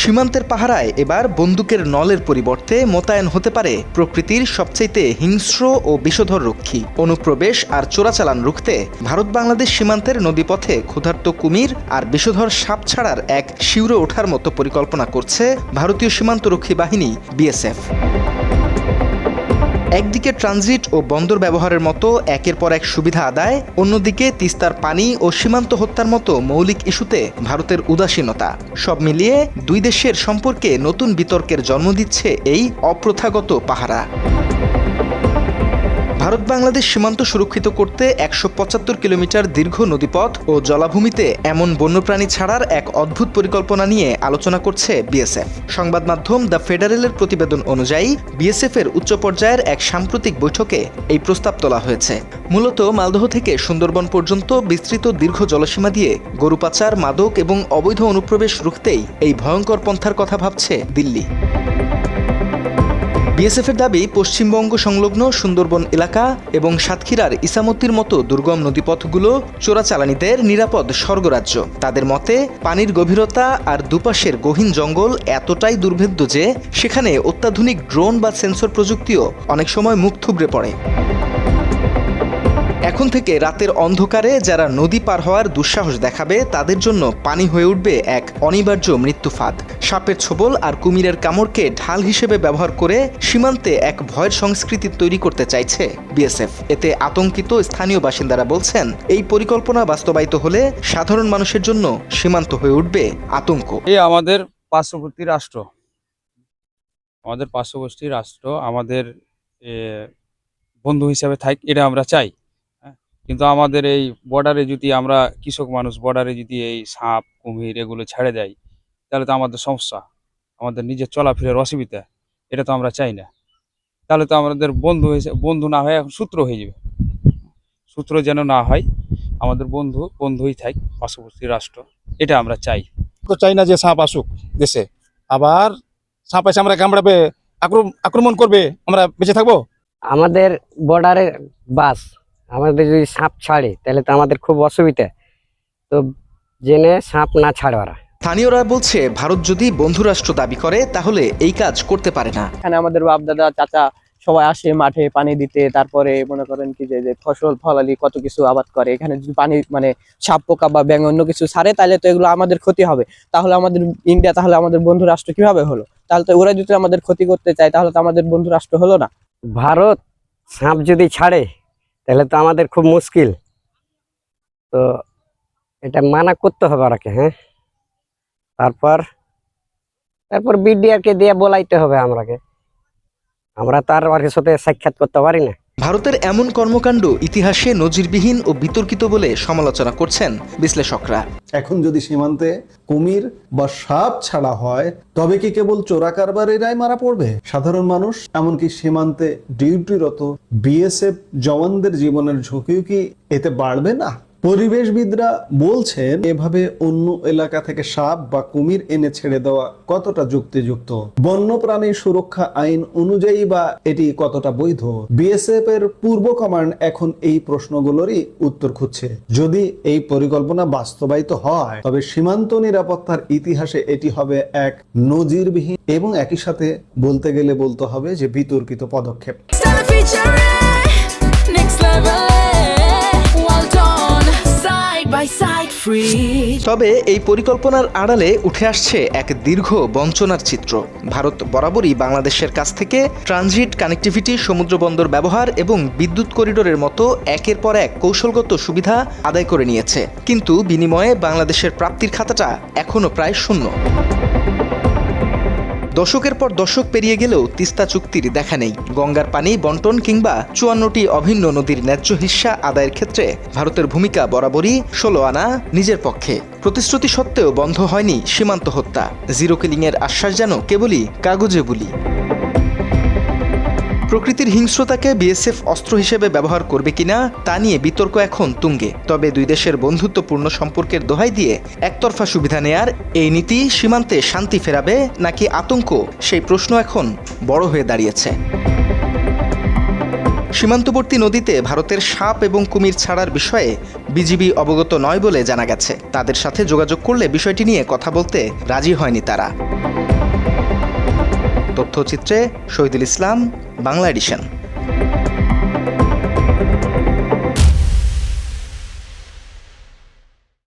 সীমান্তের পাহারায় এবার বন্দুকের নলের পরিবর্তে মোতায়েন হতে পারে প্রকৃতির সবচাইতে হিংস্র ও বিষধর রক্ষী। অনুপ্রবেশ আর চোরাচালান রুখতে ভারত বাংলাদেশ সীমান্তের নদীপথে ক্ষুধার্ত কুমির আর বিষধর সাপ ছাড়ার এক শিউরে ওঠার মতো পরিকল্পনা করছে ভারতীয় সীমান্তরক্ষী বাহিনী বিএসএফ। একদিকে ট্রানজিট ও বন্দর ব্যবহারের মতো একের পর এক সুবিধা আদায়, অন্যদিকে তিস্তার পানি ও সীমান্ত হত্যার মতো মৌলিক ইস্যুতে ভারতের উদাসীনতা। সব মিলিয়ে দুই দেশের সম্পর্কে নতুন বিতর্কের জন্ম দিচ্ছে এই অপ্রথাগত পাহারা। ভারত বাংলাদেশ সীমান্ত সুরক্ষিত করতে ১৭৫ কিলোমিটার দীর্ঘ নদীপথ ও জলাভূমিতে এমন বন্যপ্রাণী ছাড়ার এক অদ্ভুত পরিকল্পনা নিয়ে আলোচনা করছে বিএসএফ। সংবাদ মাধ্যম দ্য ফেডারেলের প্রতিবেদন অনুযায়ী বিএসএফের উচ্চ পর্যায়ের এক সাম্প্রতিক বৈঠকে এই প্রস্তাব তোলা হয়েছে। মূলত মালদহ থেকে সুন্দরবন পর্যন্ত বিস্তৃত দীর্ঘ জলসীমা দিয়ে গরু পাচার, মাদক এবং অবৈধ অনুপ্রবেশ রুখতেই এই ভয়ঙ্কর পন্থার কথা ভাবছে দিল্লি। বিএসএফের দাবি, পশ্চিমবঙ্গ সংলগ্ন সুন্দরবন এলাকা এবং সাতক্ষীরার ইসামতির মতো দুর্গম নদীপথগুলো চোরাচালানিদের নিরাপদ স্বর্গরাজ্য। তাদের মতে, পানির গভীরতা আর দুপাশের গহীন জঙ্গল এতটাই দুর্ভেদ্য যে সেখানে অত্যাধুনিক ড্রোন বা সেন্সর প্রযুক্তিও অনেক সময় মুখ থুবড়ে পড়ে। এখন থেকে রাতের অন্ধকারে যারা নদী পার হওয়ার দুঃসাহস দেখাবে তাদের জন্য পানি হয়ে উঠবে এক অনিবার্য মৃত্যু ফাঁদ। সাপের ছোবল আর কুমিরের কামড়কে ঢাল হিসেবে ব্যবহার করে সীমান্তে এক ভয়ের সংস্কৃতি তৈরি করতে চাইছে বিএসএফ। এতে আতঙ্কিত স্থানীয় বাসিন্দারা বলছেন, এই পরিকল্পনা বাস্তবায়িত হলে সাধারণ মানুষের জন্য সীমান্ত হয়ে উঠবে আতঙ্ক। এই আমাদের পার্শ্ববর্তী রাষ্ট্র আমাদের বন্ধু হিসাবে থাক, এটা আমরা চাই। কিন্তু আমাদের এই বর্ডারে যদি আমরা কৃষক মানুষ বর্ডারে যদি এই সাপ কুমির এগুলো ছেড়ে দেয়, তাহলে তো আমাদের সমস্যা, আমাদের নিজের চলাফেরার অসুবিধা, এটা তো আমরা চাই না। তাহলে তো আমাদের বন্ধু না হয় এখন শত্রু হয়ে যাবে। শত্রু যেন না হয়, আমাদের বন্ধুই থাক পার্শ্ববর্তী রাষ্ট্র, এটা আমরা চাই। তো চাই না যে সাপ আসুক দেশে, আবার সাপ এসে আমরা কামড়াবে, আক্রমণ করবে, আমরা বেঁচে থাকবো। আমাদের বর্ডারে বাস, আমাদের যদি সাপ ছাড়ে তাহলে তো আমাদের খুব অসুবিধা, তো জেনে সাপ না ছাড়ে ওরা। স্থানীয়রা বলছে, ভারত যদি বন্ধুরাষ্ট্র দাবি করে তাহলে এই কাজ করতে পারে না। এখানে আমাদের বাপ দাদা চাচা সবাই আসে মাঠে পানি দিতে, তারপরে মনে করেন কি যে ফসল ফলালি কত কিছু আবাদ করে। এখানে যদি পানি মানে সাপ পোকা বা ব্যাঙ অন্য কিছু ছাড়ে তাহলে তো এগুলো আমাদের ক্ষতি হবে। তাহলে আমাদের ইন্ডিয়া তাহলে আমাদের বন্ধু রাষ্ট্র কিভাবে হলো? তাহলে তো ওরা যদি আমাদের ক্ষতি করতে চায় তাহলে তো আমাদের বন্ধু রাষ্ট্র হলো না। ভারত সাপ যদি ছাড়ে তাহলে তো আমাদের খুব মুশকিল, তো এটা মানা করতে হবে ওরাকে। হ্যাঁ, তারপর বিডিআরকে দিয়ে বলাইতে হবে আমরা তার ওর সাথে সাক্ষাৎ করতে পারি না। ভারতের এমন কর্মকাণ্ড ইতিহাসে নজিরবিহীন ও বিতর্কিত বলে সমালোচনা করছেন বিশ্লেষকরা। এখন যদি সীমান্তে কুমির বা সাপ ছাড়া হয়, তবে কি কেবল চোরা কারবারিরাই মারা পড়বে? সাধারণ মানুষ, এমনকি সীমান্তে ডিউটিরত বিএসএফ জওয়ানদের জীবনের ঝুঁকিও কি এতে বাড়বে না? পরিবেশবিদরা বলছেন, এভাবে অন্য এলাকা থেকে সাপ বা কুমির এনে ছেড়ে দেওয়া কতটা যুক্তিযুক্ত? বন্যপ্রাণী সুরক্ষা আইন অনুযায়ী বা এটি কতটা বৈধ? বিএসএফ এর পূর্ব কমান্ড এখন এই প্রশ্নগুলোরই উত্তর খুঁজছে। যদি এই পরিকল্পনা বাস্তবায়িত হয়, তবে সীমান্ত নিরাপত্তার ইতিহাসে এটি হবে এক নজিরবিহীন এবং একই সাথে বলতে হবে যে বিতর্কিত পদক্ষেপ। তবে এই পরিকল্পনার আড়ালে উঠে আসছে এক দীর্ঘ বঞ্চনার চিত্র। ভারত বরাবরই বাংলাদেশের কাছ থেকে ট্রানজিট কানেক্টিভিটি, সমুদ্র বন্দর ব্যবহার এবং বিদ্যুৎ করিডোরের মতো একের পর এক কৌশলগত সুবিধা আদায় করে নিয়েছে, কিন্তু বিনিময়ে বাংলাদেশের প্রাপ্তির খাতাটা এখনো প্রায় শূন্য। দশকের পর দশক পেরিয়ে গেলেও তিস্তা চুক্তির দেখা নেই। গঙ্গার পানি বন্টন কিংবা ৫৪টি অভিন্ন নদীর ন্যায্য হিস্সা আদায়ের ক্ষেত্রে ভারতের ভূমিকা বরাবরই ১৬ আনা নিজের পক্ষে। প্রতিশ্রুতি সত্ত্বেও বন্ধ হয়নি সীমান্ত হত্যা। জিরো কিলিংয়ের আশ্বাস যেন কেবলই কাগজে বুলি। প্রকৃতির হিংস্রতাকে বিএসএফ অস্ত্র হিসেবে ব্যবহার করবে কিনা তা নিয়ে বিতর্ক এখন তুঙ্গে। তবে দুই দেশের বন্ধুত্বপূর্ণ সম্পর্কের দোহাই দিয়ে একতরফা সুবিধা নেয়ার এই নীতি সীমান্তে শান্তি ফেরাবে নাকি আতঙ্ক, সেই প্রশ্ন এখন বড় হয়ে দাঁড়িয়েছে। সীমান্তবর্তী নদীতে ভারতের সাপ এবং কুমির ছাড়ার বিষয়ে বিজিবি অবগত নয় বলে জানা গেছে। তাদের সাথে যোগাযোগ করলে বিষয়টি নিয়ে কথা বলতে রাজি হয়নি তারা। তথ্যচিত্রে শহীদুল ইসলাম, বাংলা এডিশন।